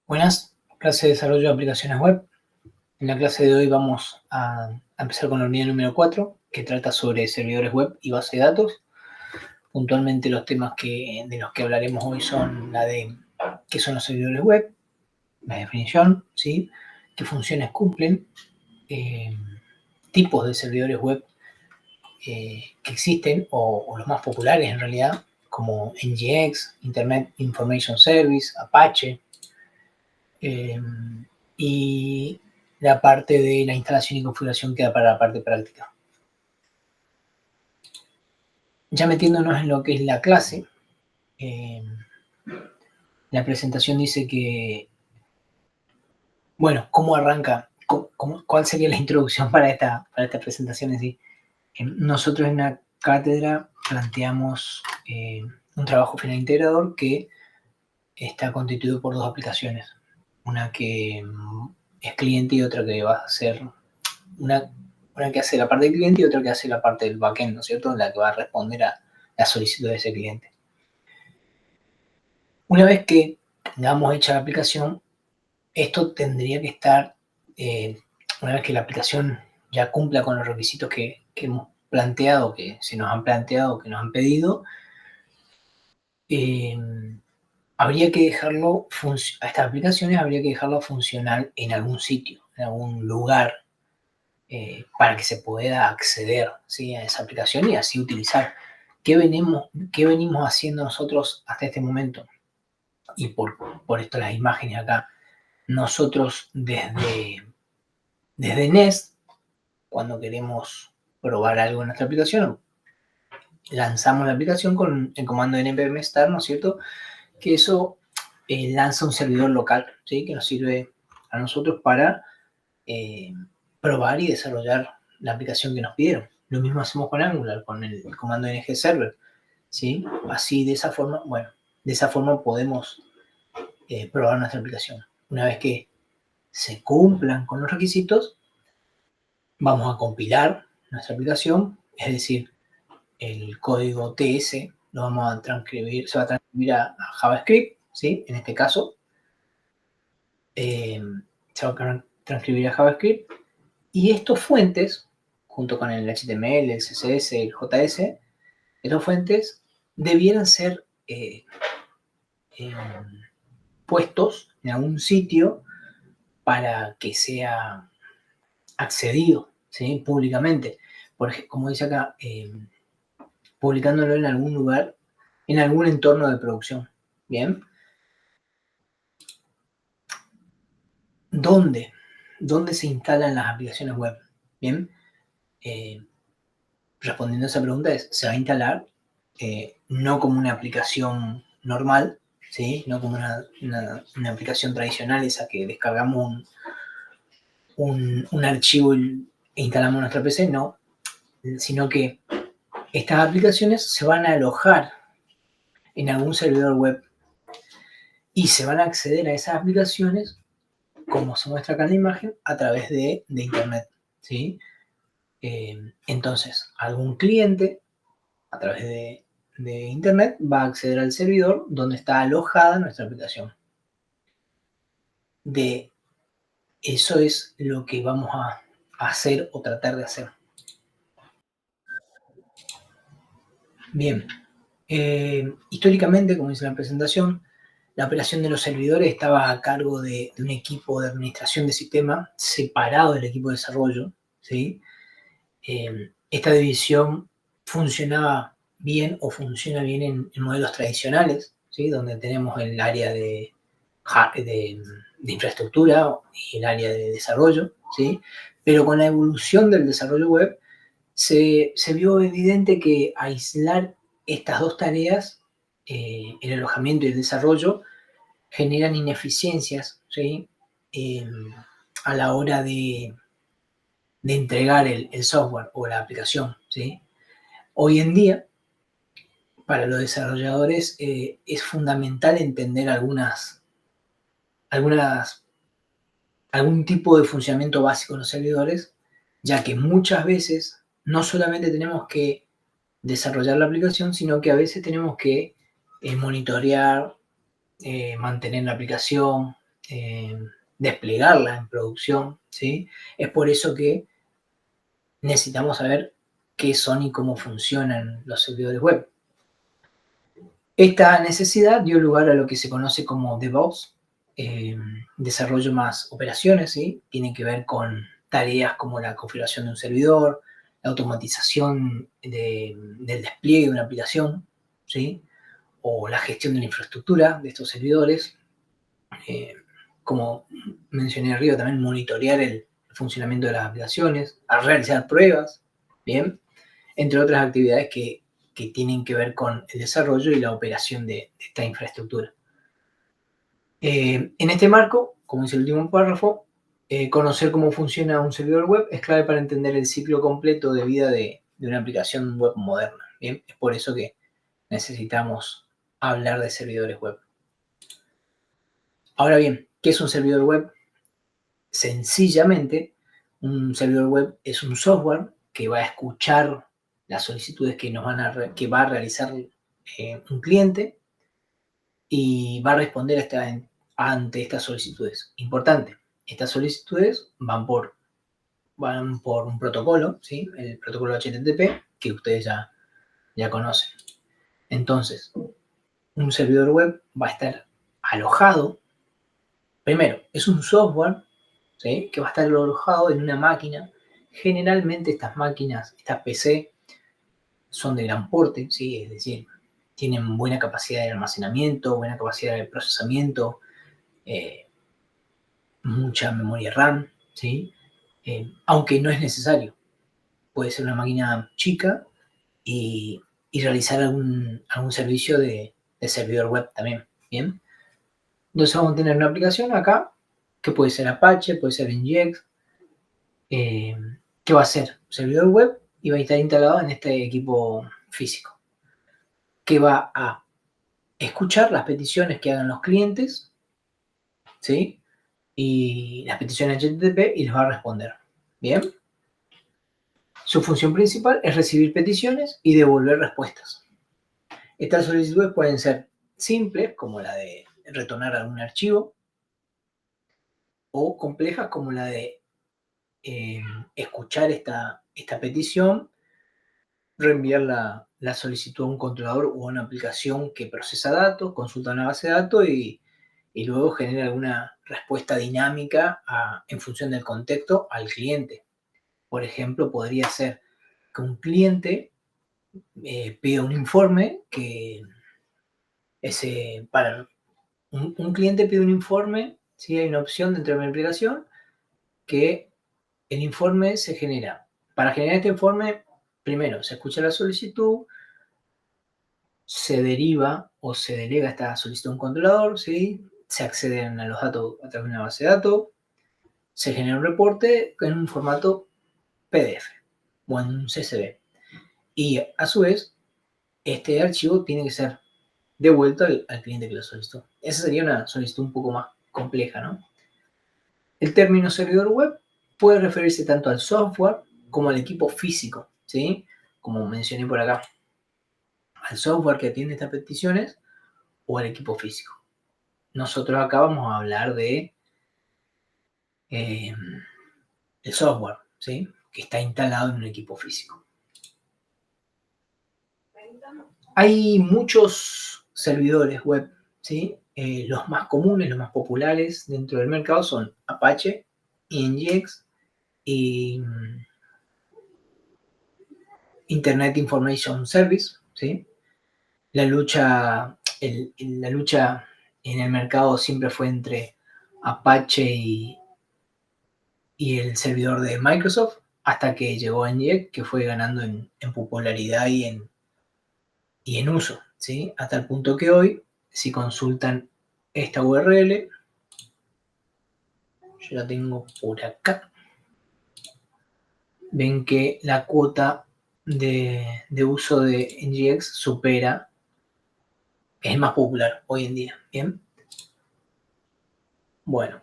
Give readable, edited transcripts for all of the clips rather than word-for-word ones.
Buenas, clase de desarrollo de aplicaciones web. En la clase de hoy vamos a empezar con la unidad número 4, que trata sobre servidores web y base de datos. Puntualmente los temas de los que hablaremos hoy son la de qué son los servidores web, la definición, ¿sí? Qué funciones cumplen, tipos de servidores web que existen o los más populares en realidad, como NGX, Internet Information Service, Apache, y la parte de la instalación y configuración queda para la parte práctica. Ya metiéndonos en lo que es la clase, la presentación dice que, bueno, ¿cómo arranca? ¿Cuál sería la introducción para esta presentación en sí? Nosotros en la cátedra planteamos un trabajo final integrador que está constituido por dos aplicaciones. Una que es cliente y otra que va a ser una que hace la parte del cliente y otra que hace la parte del backend, ¿no es cierto? La que va a responder a la solicitud de ese cliente. Una vez que tengamos hecha la aplicación, esto tendría que estar, una vez que la aplicación ya cumpla con los requisitos que hemos planteado, que se nos han planteado, que nos han pedido, habría que dejarlo, a estas aplicaciones habría que dejarlo funcional en algún sitio, en algún lugar, para que se pueda acceder, ¿sí?, a esa aplicación y así utilizar. ¿Qué venimos haciendo nosotros hasta este momento? Y por esto las imágenes acá. Nosotros desde Nest, cuando queremos probar algo en nuestra aplicación, lanzamos la aplicación con el comando npm start, ¿no es cierto? Que eso lanza un servidor local, ¿sí?, que nos sirve a nosotros para probar y desarrollar la aplicación que nos pidieron. Lo mismo hacemos con Angular, con el comando ng-server, ¿sí? Así, de esa forma podemos probar nuestra aplicación. Una vez que se cumplan con los requisitos, vamos a compilar nuestra aplicación, es decir, el código TS lo vamos a transcribir, se va a transcribir a JavaScript, ¿sí? En este caso, se va a transcribir a JavaScript, y estos fuentes, junto con el HTML, el CSS, el JS, estas fuentes debieran ser puestos en algún sitio para que sea accedido, ¿sí?, públicamente. Como dice acá, publicándolo en algún lugar, en algún entorno de producción. ¿Bien? ¿Dónde se instalan las aplicaciones web? Bien, respondiendo a esa pregunta, se va a instalar no como una aplicación normal, ¿sí?, no como una aplicación tradicional, esa que descargamos un archivo e instalamos en nuestra PC, no, sino que estas aplicaciones se van a alojar en algún servidor web y se van a acceder a esas aplicaciones, como se muestra acá en la imagen, a través de Internet, ¿sí? Entonces, algún cliente, a través de Internet, va a acceder al servidor donde está alojada nuestra aplicación. De eso es lo que vamos a hacer o tratar de hacer. Bien, históricamente, como dice la presentación, la operación de los servidores estaba a cargo de un equipo de administración de sistema separado del equipo de desarrollo, ¿sí? Esta división funcionaba bien o funciona bien en modelos tradicionales, ¿sí?, donde tenemos el área de infraestructura y el área de desarrollo, ¿sí? Pero con la evolución del desarrollo web se vio evidente que aislar estas dos tareas, el alojamiento y el desarrollo, generan ineficiencias, ¿sí?, a la hora de entregar el software o la aplicación, ¿sí? Hoy en día, para los desarrolladores, es fundamental entender algún tipo de funcionamiento básico en los servidores, ya que muchas veces no solamente tenemos que desarrollar la aplicación, sino que a veces tenemos que monitorear, mantener la aplicación, desplegarla en producción, ¿sí? Es por eso que necesitamos saber qué son y cómo funcionan los servidores web. Esta necesidad dio lugar a lo que se conoce como DevOps, desarrollo más operaciones, ¿sí? Tienen que ver con tareas como la configuración de un servidor, la automatización del despliegue de una aplicación, ¿sí? O la gestión de la infraestructura de estos servidores. Como mencioné arriba, también monitorear el funcionamiento de las aplicaciones, a realizar pruebas, ¿bien? Entre otras actividades que tienen que ver con el desarrollo y la operación de esta infraestructura. En este marco, como dice el último párrafo, conocer cómo funciona un servidor web es clave para entender el ciclo completo de vida de una aplicación web moderna. ¿Bien? Es por eso que necesitamos hablar de servidores web. Ahora bien, ¿qué es un servidor web? Sencillamente, un servidor web es un software que va a escuchar las solicitudes que va a realizar un cliente y va a responder ante estas solicitudes. Importante, estas solicitudes van por un protocolo, ¿sí? El protocolo HTTP, que ustedes ya conocen. Entonces, un servidor web va a estar alojado. Primero, es un software, ¿sí? Que va a estar alojado en una máquina. Generalmente estas máquinas, estas PC, son de gran porte, ¿sí? Es decir, tienen buena capacidad de almacenamiento, buena capacidad de procesamiento, mucha memoria RAM, ¿sí? Aunque no es necesario. Puede ser una máquina chica y realizar algún servicio de servidor web también, ¿bien? Entonces vamos a tener una aplicación acá, que puede ser Apache, puede ser Nginx, que va a ser un servidor web y va a estar instalado en este equipo físico, que va a escuchar las peticiones que hagan los clientes, ¿sí? Y las peticiones HTTP y les va a responder, ¿bien? Su función principal es recibir peticiones y devolver respuestas. Estas solicitudes pueden ser simples, como la de retornar algún archivo, o complejas, como la de escuchar esta petición, reenviar la solicitud a un controlador o a una aplicación que procesa datos, consulta una base de datos y luego genera alguna respuesta dinámica en función del contexto al cliente. Por ejemplo, podría ser que un cliente pida un informe un cliente pide un informe, ¿sí? Hay una opción dentro de mi aplicación que el informe se genera. Para generar este informe, primero se escucha la solicitud, se deriva o se delega esta solicitud a un controlador, ¿sí? Se acceden a los datos a través de una base de datos, se genera un reporte en un formato PDF o en un CSV. Y a su vez, este archivo tiene que ser devuelto al cliente que lo solicitó. Esa sería una solicitud un poco más compleja, ¿no? El término servidor web puede referirse tanto al software como al equipo físico, ¿sí? Como mencioné por acá, al software que atiende estas peticiones o al equipo físico. Nosotros acá vamos a hablar de el software, ¿sí? Que está instalado en un equipo físico. Hay muchos servidores web, ¿sí? Los más comunes, los más populares dentro del mercado son Apache, Nginx y Internet Information Service, ¿sí? La lucha en el mercado siempre fue entre Apache y el servidor de Microsoft, hasta que llegó Nginx, que fue ganando en popularidad y en uso, ¿sí? Hasta el punto que hoy, si consultan esta URL, yo la tengo por acá, ven que la cuota de uso de Nginx es más popular hoy en día, ¿bien? Bueno,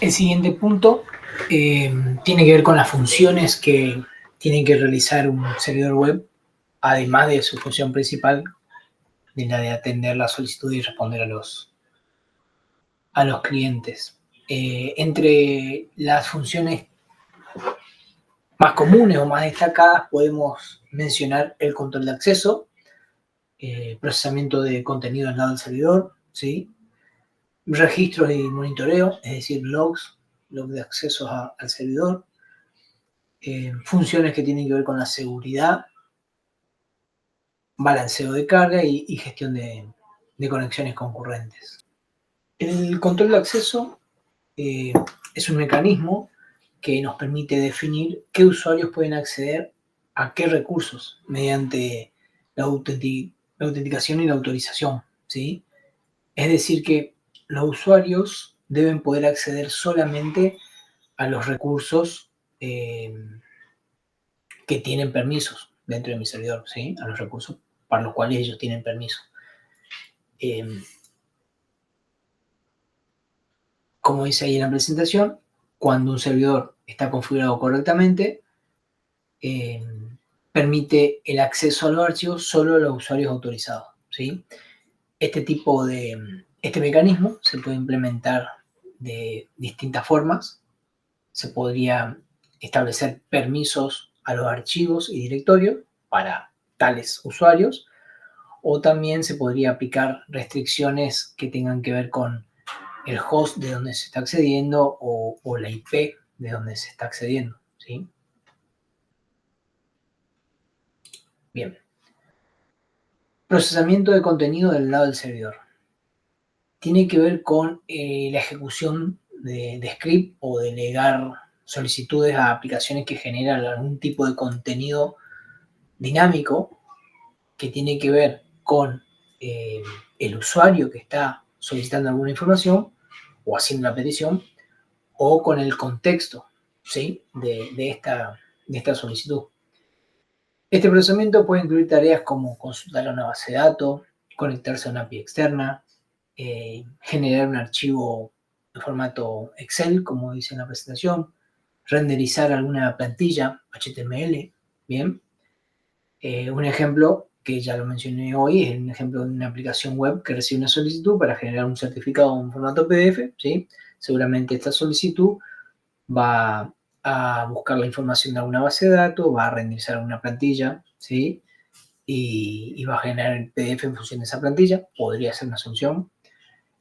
el siguiente punto tiene que ver con las funciones que tiene que realizar un servidor web, además de su función principal la de atender la solicitud y responder a los clientes. Entre las funciones más comunes o más destacadas podemos mencionar el control de acceso, procesamiento de contenido al lado del servidor, ¿sí? Registros y monitoreo, es decir, logs de acceso al servidor, funciones que tienen que ver con la seguridad, balanceo de carga y gestión de conexiones concurrentes. El control de acceso es un mecanismo que nos permite definir qué usuarios pueden acceder a qué recursos mediante la autenticación y la autorización, ¿sí? Es decir, que los usuarios deben poder acceder solamente a los recursos que tienen permisos dentro de mi servidor, ¿sí? A los recursos para los cuales ellos tienen permiso. Como dice ahí en la presentación, cuando un servidor está configurado correctamente, permite el acceso a los archivos solo a los usuarios autorizados, ¿sí? Este mecanismo se puede implementar de distintas formas. Se podría establecer permisos a los archivos y directorios para tales usuarios, o también se podría aplicar restricciones que tengan que ver con el host de donde se está accediendo o la IP de donde se está accediendo, ¿sí? Bien. Procesamiento de contenido del lado del servidor. Tiene que ver con la ejecución de script o delegar solicitudes a aplicaciones que generan algún tipo de contenido dinámico que tiene que ver con el usuario que está solicitando alguna información o haciendo una petición, o con el contexto, ¿sí? de esta solicitud. Este procesamiento puede incluir tareas como consultar a una base de datos, conectarse a una API externa, generar un archivo en formato Excel, como dice en la presentación, renderizar alguna plantilla HTML, ¿bien? Un ejemplo que ya lo mencioné hoy es un ejemplo de una aplicación web que recibe una solicitud para generar un certificado en formato PDF, ¿sí? Seguramente esta solicitud va a buscar la información de alguna base de datos, va a renderizar alguna plantilla, ¿sí? Y va a generar el PDF en función de esa plantilla, podría ser una solución.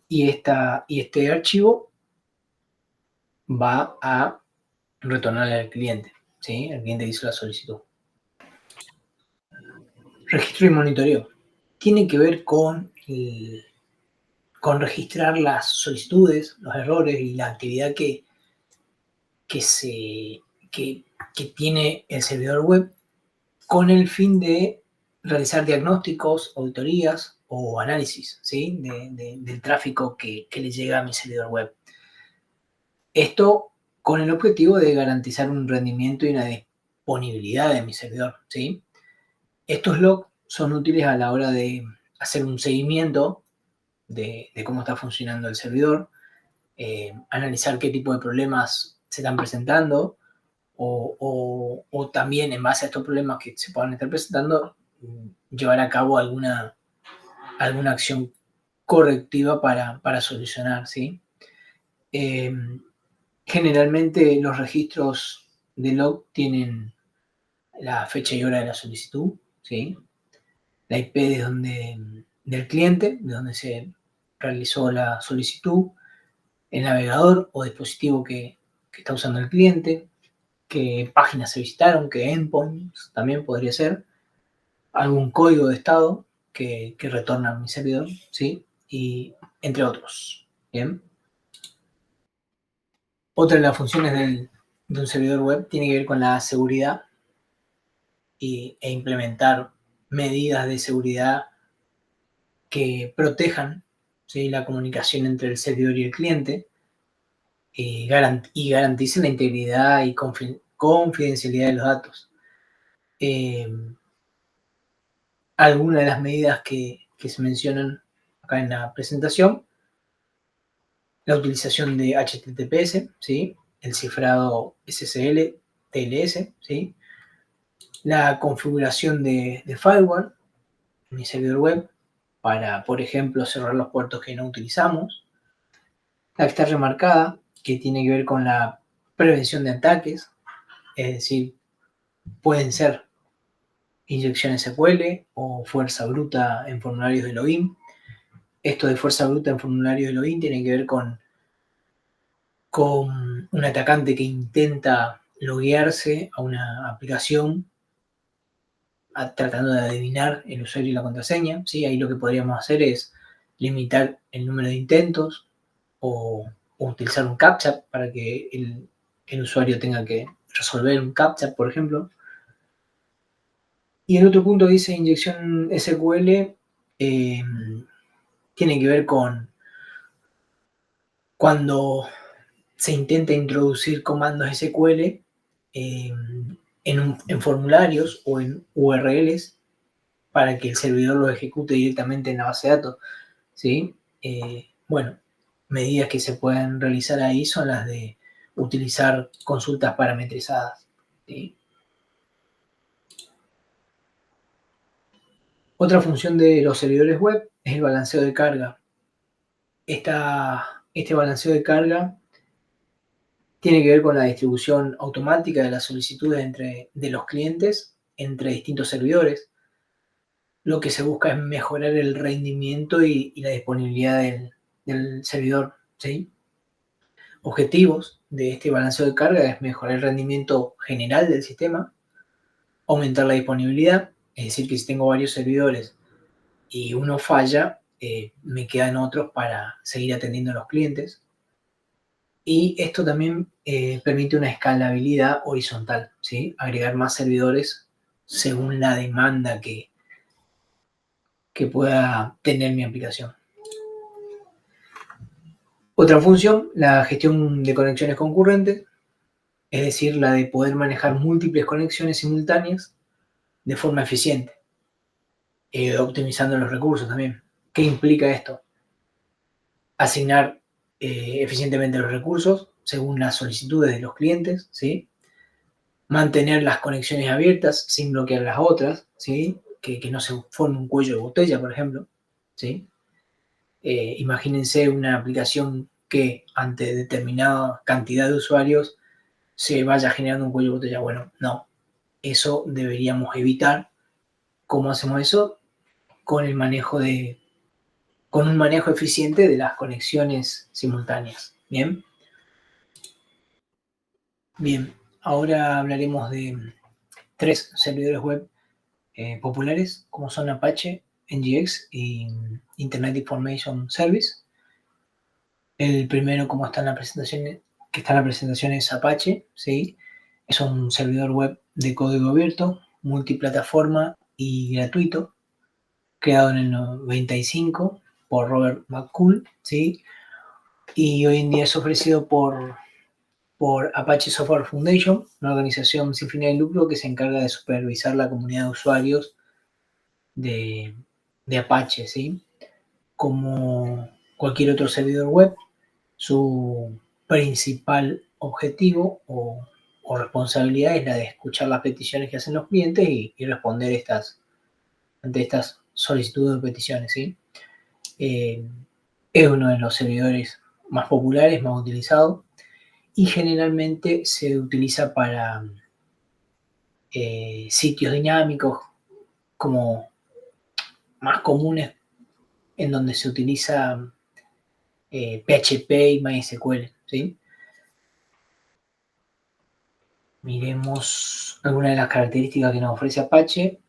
Y este archivo va a retornarle al cliente, ¿sí? El cliente que hizo la solicitud. Registro y monitoreo. Tiene que ver con registrar las solicitudes, los errores y la actividad que tiene el servidor web con el fin de realizar diagnósticos, auditorías o análisis, ¿sí? Del tráfico que le llega a mi servidor web. Esto con el objetivo de garantizar un rendimiento y una disponibilidad de mi servidor, ¿sí? Estos logs son útiles a la hora de hacer un seguimiento de cómo está funcionando el servidor, analizar qué tipo de problemas se están presentando o también en base a estos problemas que se puedan estar presentando, llevar a cabo alguna acción correctiva para solucionar, ¿sí? Generalmente los registros de log tienen la fecha y hora de la solicitud, ¿sí? La IP del cliente, de donde se realizó la solicitud, el navegador o dispositivo que está usando el cliente, qué páginas se visitaron, qué endpoints también podría ser, algún código de estado que retorna a mi servidor, ¿sí? Y entre otros, ¿bien? Otra de las funciones de un servidor web tiene que ver con la seguridad e implementar medidas de seguridad que protejan, ¿sí? La comunicación entre el servidor y el cliente y garanticen la integridad y confidencialidad de los datos. Algunas de las medidas que se mencionan acá en la presentación: la utilización de HTTPS, ¿sí? El cifrado SSL, TLS, ¿sí? La configuración de firewall en mi servidor web para, por ejemplo, cerrar los puertos que no utilizamos. La que está remarcada, que tiene que ver con la prevención de ataques, es decir, pueden ser inyección SQL o fuerza bruta en formularios de login. Esto de fuerza bruta en formularios de login tiene que ver con un atacante que intenta loguearse a una aplicación tratando de adivinar el usuario y la contraseña. ¿Sí? Ahí lo que podríamos hacer es limitar el número de intentos o utilizar un CAPTCHA para que el usuario tenga que resolver un CAPTCHA, por ejemplo. Y el otro punto que dice inyección SQL tiene que ver con cuando se intenta introducir comandos SQL en formularios o en URLs para que el servidor lo ejecute directamente en la base de datos. ¿Sí? Bueno, medidas que se pueden realizar ahí son las de utilizar consultas parametrizadas. ¿Sí? Otra función de los servidores web es el balanceo de carga. Este balanceo de carga tiene que ver con la distribución automática de las solicitudes de los clientes entre distintos servidores. Lo que se busca es mejorar el rendimiento y la disponibilidad del servidor. ¿Sí? Objetivos de este balanceo de carga es mejorar el rendimiento general del sistema, aumentar la disponibilidad, es decir, que si tengo varios servidores y uno falla, me quedan otros para seguir atendiendo a los clientes. Y esto también permite una escalabilidad horizontal, ¿sí? Agregar más servidores según la demanda que pueda tener mi aplicación. Otra función, la gestión de conexiones concurrentes, es decir, la de poder manejar múltiples conexiones simultáneas de forma eficiente, optimizando los recursos también. ¿Qué implica esto? Asignar eficientemente los recursos según las solicitudes de los clientes, ¿sí? Mantener las conexiones abiertas sin bloquear las otras, ¿sí? Que no se forme un cuello de botella, por ejemplo, ¿sí? Imagínense una aplicación que ante determinada cantidad de usuarios se vaya generando un cuello de botella. Bueno, no, eso deberíamos evitar. ¿Cómo hacemos eso? Con un manejo eficiente de las conexiones simultáneas. Bien, bien. Ahora hablaremos de 3 servidores web populares, como son Apache, NGX y Internet Information Service. El primero, como está en la presentación, que está en la presentación, es Apache, ¿sí? Es un servidor web de código abierto, multiplataforma y gratuito, creado en el 95 por Robert McCool, ¿sí? Y hoy en día es ofrecido por Apache Software Foundation, una organización sin fines de lucro que se encarga de supervisar la comunidad de usuarios de Apache, ¿sí? Como cualquier otro servidor web, su principal objetivo o responsabilidad es la de escuchar las peticiones que hacen los clientes y responder ante estas solicitudes de peticiones, ¿sí? Es uno de los servidores más populares, más utilizados, y generalmente se utiliza para sitios dinámicos como más comunes en donde se utiliza PHP y MySQL, ¿sí? Miremos algunas de las características que nos ofrece Apache.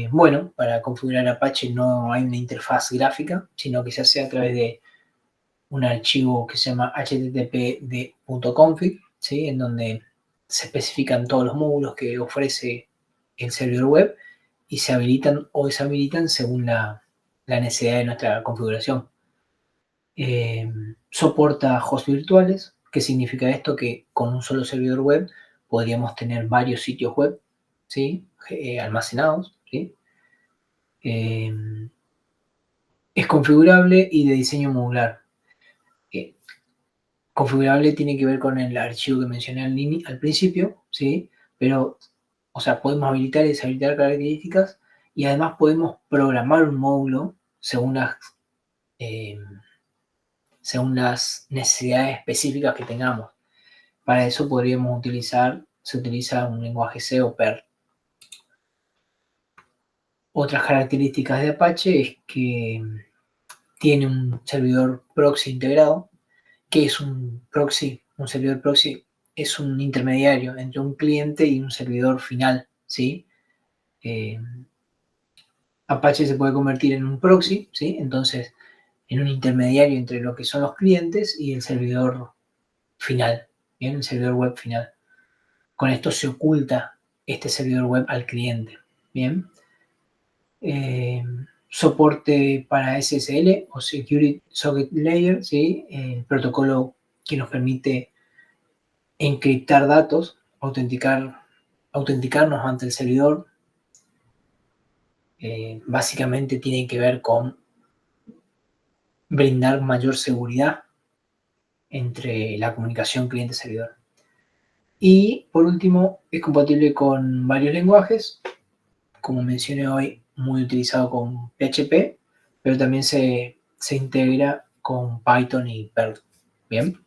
Bueno, para configurar Apache no hay una interfaz gráfica, sino que se hace a través de un archivo que se llama httpd.config, ¿sí? En donde se especifican todos los módulos que ofrece el servidor web y se habilitan o deshabilitan según la necesidad de nuestra configuración. Soporta hosts virtuales. ¿Qué significa esto? Que con un solo servidor web podríamos tener varios sitios web, ¿sí? Almacenados, ¿sí? Es configurable y de diseño modular. Configurable tiene que ver con el archivo que mencioné al principio, ¿sí? Pero, o sea, podemos habilitar y deshabilitar características y además podemos programar un módulo según las necesidades específicas que tengamos. Para eso se utiliza un lenguaje C o Perl. Otras características de Apache es que tiene un servidor proxy integrado. ¿Qué es un proxy? Un servidor proxy es un intermediario entre un cliente y un servidor final, ¿sí? Apache se puede convertir en un proxy, ¿sí? Entonces, en un intermediario entre lo que son los clientes y el servidor final, ¿bien? El servidor web final. Con esto se oculta este servidor web al cliente, ¿bien? Soporte para SSL o Security Socket Layer, ¿sí? El protocolo que nos permite encriptar datos, autenticarnos ante el servidor. Básicamente tiene que ver con brindar mayor seguridad entre la comunicación cliente-servidor. Y por último, es compatible con varios lenguajes, como mencioné hoy, muy utilizado con PHP, pero también se integra con Python y Perl. Bien.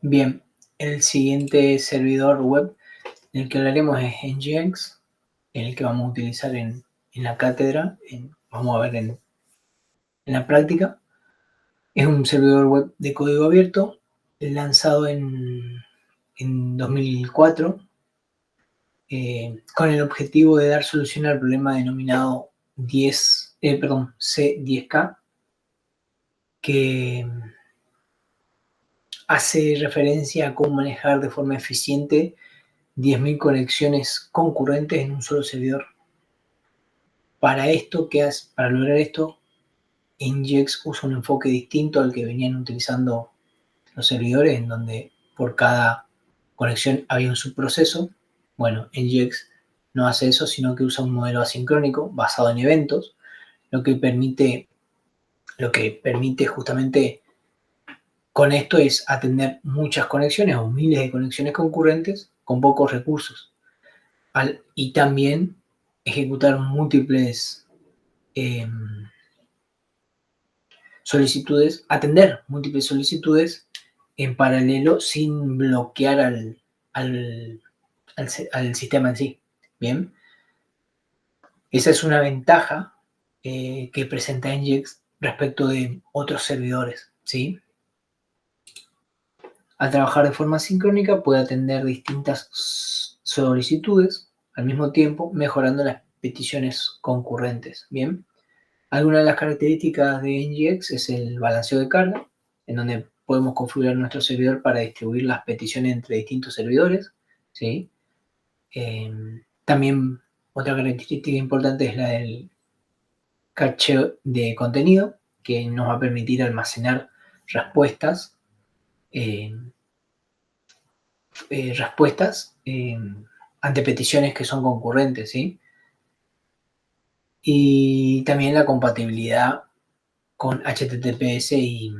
Bien, el siguiente servidor web del que hablaremos es Nginx, el que vamos a utilizar en la cátedra, vamos a ver en la práctica. Es un servidor web de código abierto, lanzado en 2004, con el objetivo de dar solución al problema denominado C10K, que hace referencia a cómo manejar de forma eficiente 10.000 conexiones concurrentes en un solo servidor. Para lograr esto, Nginx usa un enfoque distinto al que venían utilizando los servidores, en donde por cada conexión había un subproceso. Bueno, Nginx no hace eso, sino que usa un modelo asincrónico basado en eventos, lo que permite justamente con esto es atender muchas conexiones o miles de conexiones concurrentes con pocos recursos. Y también ejecutar múltiples solicitudes, atender múltiples solicitudes en paralelo sin bloquear al sistema en sí. Bien, esa es una ventaja que presenta Nginx respecto de otros servidores, ¿sí? Al trabajar de forma sincrónica puede atender distintas solicitudes al mismo tiempo, mejorando las peticiones concurrentes. Bien, algunas de las características de Nginx es el balanceo de carga, en donde podemos configurar nuestro servidor para distribuir las peticiones entre distintos servidores, ¿sí? También otra característica importante es la del caché de contenido, que nos va a permitir almacenar respuestas ante peticiones que son concurrentes, ¿sí? Y también la compatibilidad con HTTPS y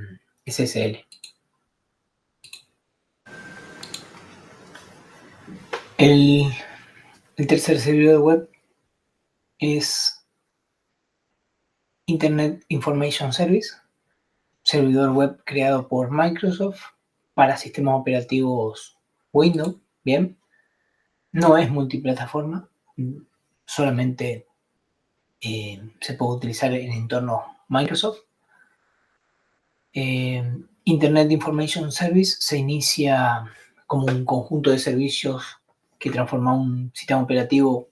SSL. El tercer servidor web es Internet Information Service, servidor web creado por Microsoft para sistemas operativos Windows. Bien, no es multiplataforma, solamente se puede utilizar en entornos Microsoft. Internet Information Service se inicia como un conjunto de servicios que transforma un sistema operativo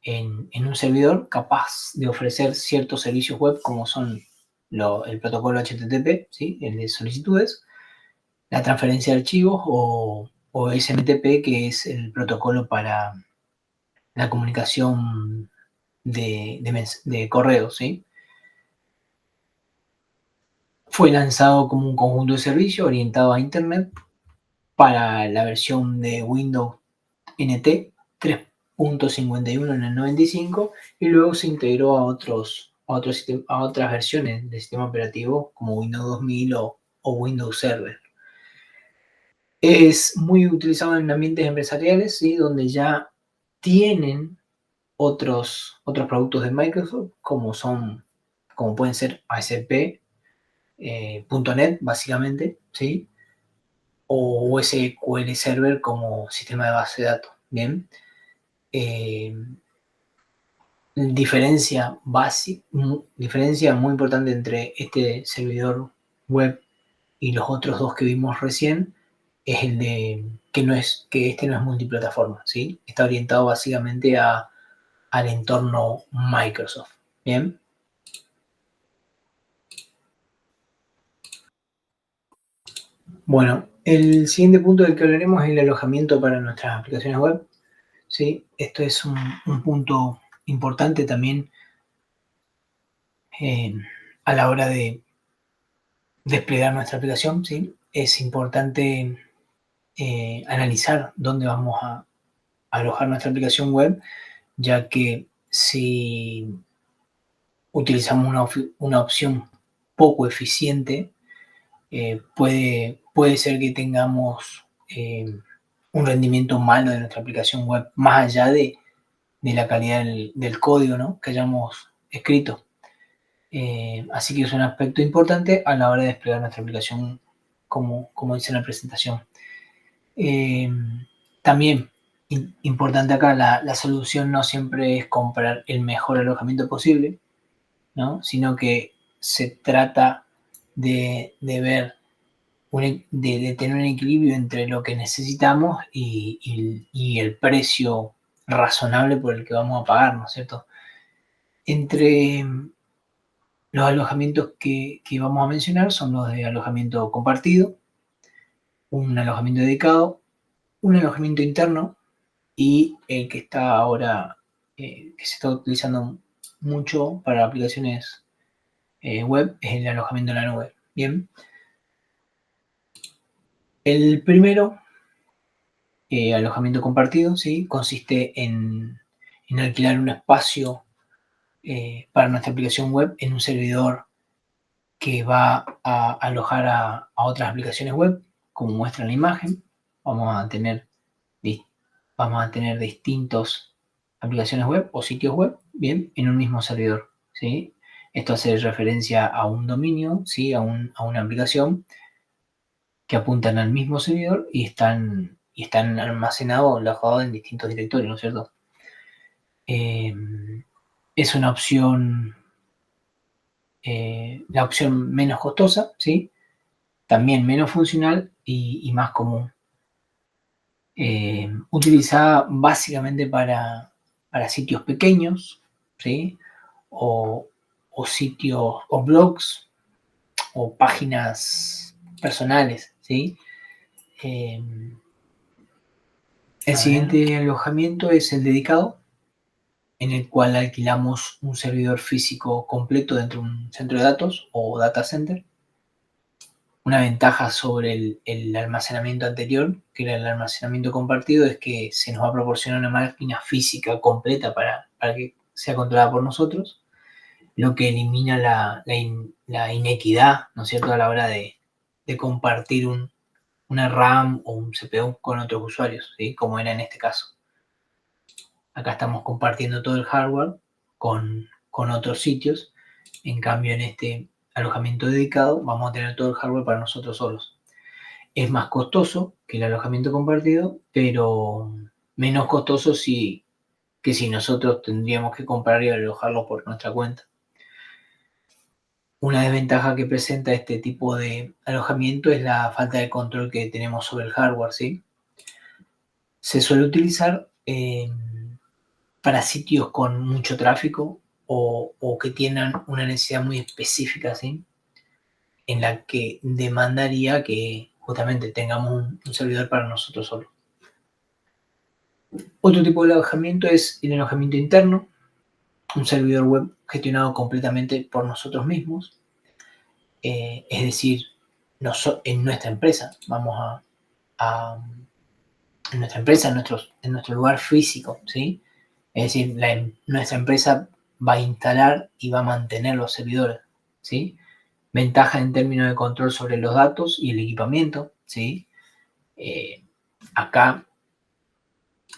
en un servidor capaz de ofrecer ciertos servicios web como son el protocolo HTTP, ¿sí? El de solicitudes, la transferencia de archivos o SMTP, que es el protocolo para la comunicación de correos, ¿sí? Fue lanzado como un conjunto de servicios orientado a Internet para la versión de Windows NT 3.51 en el 95 y luego se integró a otras versiones del sistema operativo como Windows 2000 o Windows Server. Es muy utilizado en ambientes empresariales, ¿sí? Donde ya tienen otros productos de Microsoft, como pueden ser ASP.NET, básicamente, ¿sí? O SQL Server como sistema de base de datos, ¿bien? Eh, diferencia muy importante entre este servidor web y los otros dos que vimos recién es el de que este no es multiplataforma, ¿sí? Está orientado básicamente al entorno Microsoft, ¿bien? Bueno, el siguiente punto del que hablaremos es el alojamiento para nuestras aplicaciones web, ¿sí? Esto es un punto importante también eh, a la hora de desplegar nuestra aplicación, ¿sí? Es importante analizar dónde vamos a alojar nuestra aplicación web, ya que si utilizamos una opción poco eficiente, puede ser que tengamos un rendimiento malo de nuestra aplicación web, más allá de la calidad del código, ¿no?, que hayamos escrito. Así que es un aspecto importante a la hora de desplegar nuestra aplicación, como dice en la presentación. También, importante acá, la solución no siempre es comprar el mejor alojamiento posible, ¿no?, sino que se trata de tener un equilibrio entre lo que necesitamos y el precio razonable por el que vamos a pagar, ¿no es cierto? Entre los alojamientos que vamos a mencionar son los de alojamiento compartido, un alojamiento dedicado, un alojamiento interno y el que está ahora, que se está utilizando mucho para aplicaciones web, es el alojamiento en la nube. Bien, el primero, alojamiento compartido, ¿sí?, consiste en alquilar un espacio para nuestra aplicación web en un servidor que va a alojar a otras aplicaciones web, como muestra en la imagen. Vamos a tener, vamos a tener distintas aplicaciones web o sitios web, bien, en un mismo servidor, ¿sí? Esto hace referencia a un dominio, ¿sí?, a una aplicación que apuntan al mismo servidor y están almacenados o alojados en distintos directorios, ¿no es cierto? Es una opción, la opción menos costosa, ¿sí?, también menos funcional y más común. Utilizada básicamente para sitios pequeños, ¿sí?, o, o sitios o blogs o páginas personales, ¿sí? El siguiente alojamiento es el dedicado, en el cual alquilamos un servidor físico completo dentro de un centro de datos o data center. Una ventaja sobre el almacenamiento anterior, que era el almacenamiento compartido, es que se nos va a proporcionar una máquina física completa para que sea controlada por nosotros, lo que elimina la inequidad, ¿no es cierto?, a la hora de compartir una RAM o un CPU con otros usuarios, ¿sí?, como era en este caso. Acá estamos compartiendo todo el hardware con otros sitios. En cambio, en este alojamiento dedicado vamos a tener todo el hardware para nosotros solos. Es más costoso que el alojamiento compartido, pero menos costoso que si nosotros tendríamos que comprar y alojarlo por nuestra cuenta. Una desventaja que presenta este tipo de alojamiento es la falta de control que tenemos sobre el hardware, ¿sí? Se suele utilizar para sitios con mucho tráfico o que tengan una necesidad muy específica, ¿sí?, en la que demandaría que justamente tengamos un servidor para nosotros solos. Otro tipo de alojamiento es el alojamiento interno, un servidor web gestionado completamente por nosotros mismos, es decir, en nuestra empresa, en nuestra empresa, en nuestro lugar físico, ¿sí? Es decir, nuestra empresa va a instalar y va a mantener los servidores, ¿sí? Ventaja en términos de control sobre los datos y el equipamiento, ¿sí? Acá,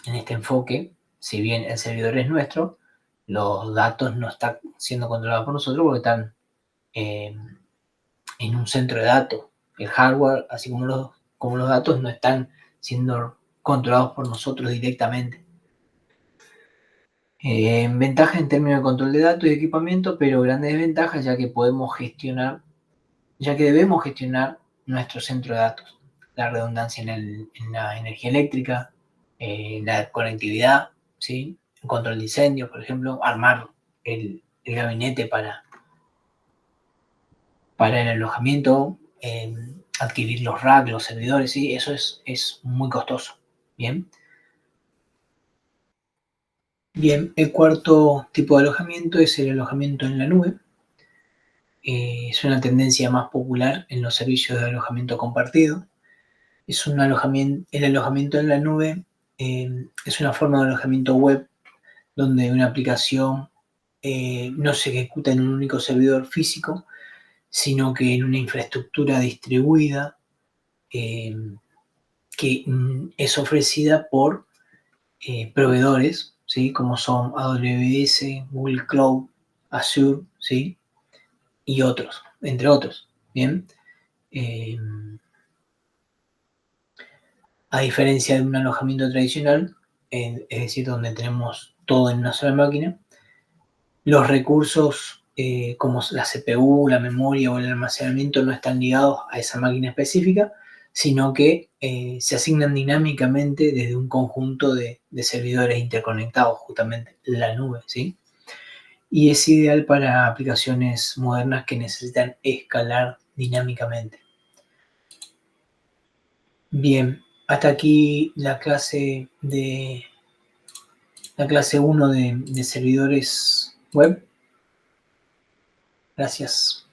en este enfoque, si bien el servidor es nuestro, los datos no están siendo controlados por nosotros porque están en un centro de datos. El hardware, así como los datos, no están siendo controlados por nosotros directamente. Ventajas en términos de control de datos y equipamiento, pero grandes desventajas ya que debemos gestionar nuestro centro de datos, la redundancia en la energía eléctrica, la conectividad, ¿sí? El control de incendios, por ejemplo, armar el gabinete para el alojamiento, adquirir los racks, los servidores, ¿sí? Eso es muy costoso. Bien. Bien, el cuarto tipo de alojamiento es el alojamiento en la nube. Es una tendencia más popular en los servicios de alojamiento compartido. El alojamiento en la nube es una forma de alojamiento web donde una aplicación no se ejecuta en un único servidor físico, sino que en una infraestructura distribuida eh, que es ofrecida por proveedores, ¿sí? Como son AWS, Google Cloud, Azure, ¿sí? Y otros, entre otros. Bien. Eh, a diferencia de un alojamiento tradicional, es decir, donde tenemos todo en una sola máquina, los recursos como la CPU, la memoria o el almacenamiento no están ligados a esa máquina específica, sino que se asignan dinámicamente desde un conjunto de servidores interconectados, justamente la nube, ¿sí? Y es ideal para aplicaciones modernas que necesitan escalar dinámicamente. Bien, hasta aquí la clase 1 de servidores web. Gracias.